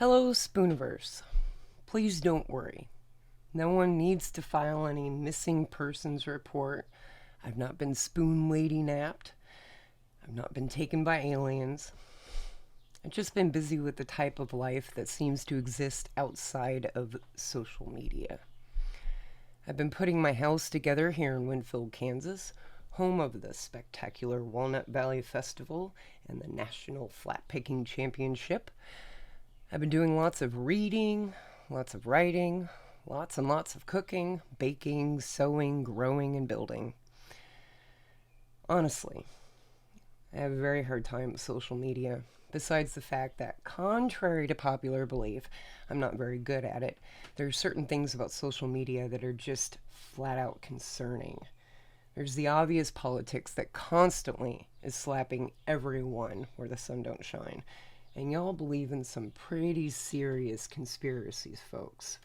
Hello, Spooniverse. Please don't worry. No one needs to file any missing persons report. I've not been Spoonlady napped. I've not been taken by aliens. I've just been busy with the type of life that seems to exist outside of social media. I've been putting my house together here in Winfield, Kansas, home of the spectacular Walnut Valley Festival and the National Flat Picking Championship. I've been doing lots of reading, lots of writing, lots and lots of cooking, baking, sewing, growing, and building. Honestly, I have a very hard time with social media, besides the fact that, contrary to popular belief, I'm not very good at it. There are certain things about social media that are just flat out concerning. There's the obvious politics that constantly is slapping everyone where the sun don't shine. And y'all believe in some pretty serious conspiracies, folks.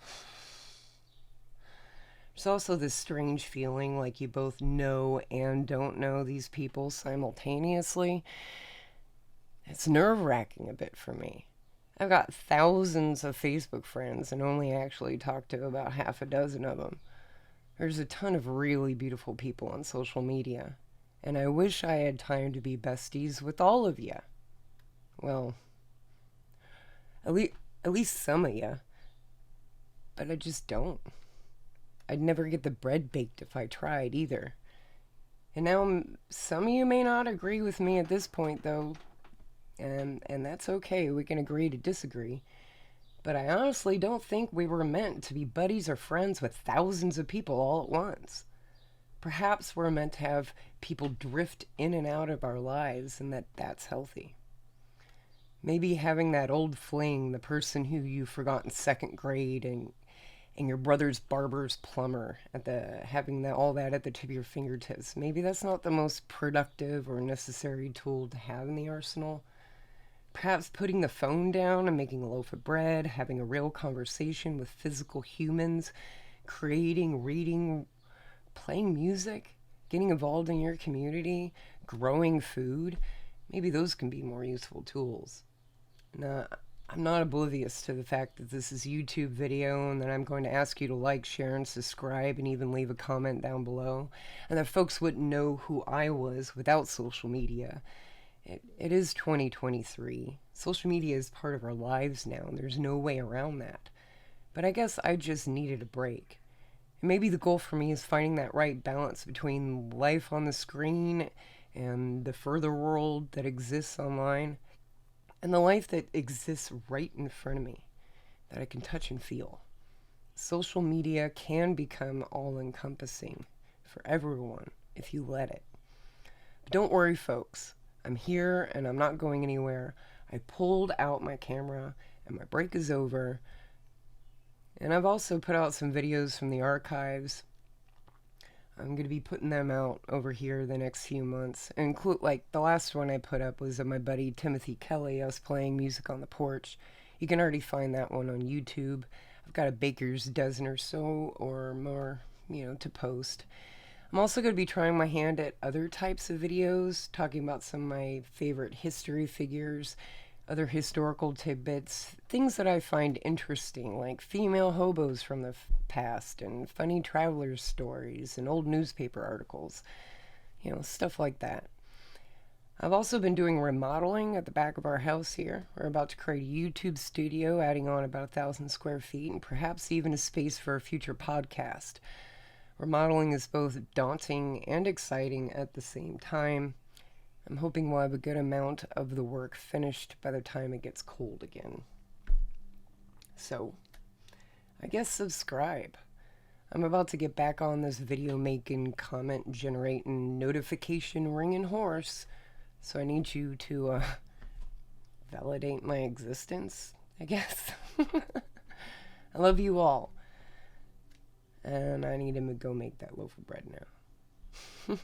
There's also this strange feeling like you both know and don't know these people simultaneously. It's nerve-wracking a bit for me. I've got thousands of Facebook friends and only actually talk to about half a dozen of them. There's a ton of really beautiful people on social media, and I wish I had time to be besties with all of you. Well, at least some of you. But I just don't. I'd never get the bread baked if I tried either. And now some of you may not agree with me at this point, though, and that's okay. We can agree to disagree. But I honestly don't think we were meant to be buddies or friends with thousands of people all at once. Perhaps we're meant to have people drift in and out of our lives, and that's healthy. Maybe having that old fling, the person who you forgot in second grade, and your brother's barber's plumber, having all that at the tip of your fingertips. Maybe that's not the most productive or necessary tool to have in the arsenal. Perhaps putting the phone down and making a loaf of bread, having a real conversation with physical humans, creating, reading, playing music, getting involved in your community, growing food. Maybe those can be more useful tools. Now, I'm not oblivious to the fact that this is a YouTube video and that I'm going to ask you to like, share, and subscribe, and even leave a comment down below, and that folks wouldn't know who I was without social media. It is 2023. Social media is part of our lives now, and there's no way around that. But I guess I just needed a break. And maybe the goal for me is finding that right balance between life on the screen and the further world that exists online, and the life that exists right in front of me, that I can touch and feel. Social media can become all-encompassing for everyone if you let it. But don't worry, folks. I'm here and I'm not going anywhere. I pulled out my camera and my break is over. And I've also put out some videos from the archives. I'm going to be putting them out over here the next few months. And like the last one I put up was of my buddy Timothy Kelly. I was playing music on the porch. You can already find that one on YouTube. I've got a baker's dozen or so or more, to post. I'm also going to be trying my hand at other types of videos, talking about some of my favorite history figures, other historical tidbits, things that I find interesting, like female hobos from the past, and funny travelers' stories, and old newspaper articles, stuff like that. I've also been doing remodeling at the back of our house here. We're about to create a YouTube studio, adding on about 1,000 square feet, and perhaps even a space for a future podcast. Remodeling is both daunting and exciting at the same time. I'm hoping we'll have a good amount of the work finished by the time it gets cold again. So, I guess subscribe. I'm about to get back on this video making, comment generating, notification ringing horse, so I need you to validate my existence, I guess. I love you all. And I need him to go make that loaf of bread now.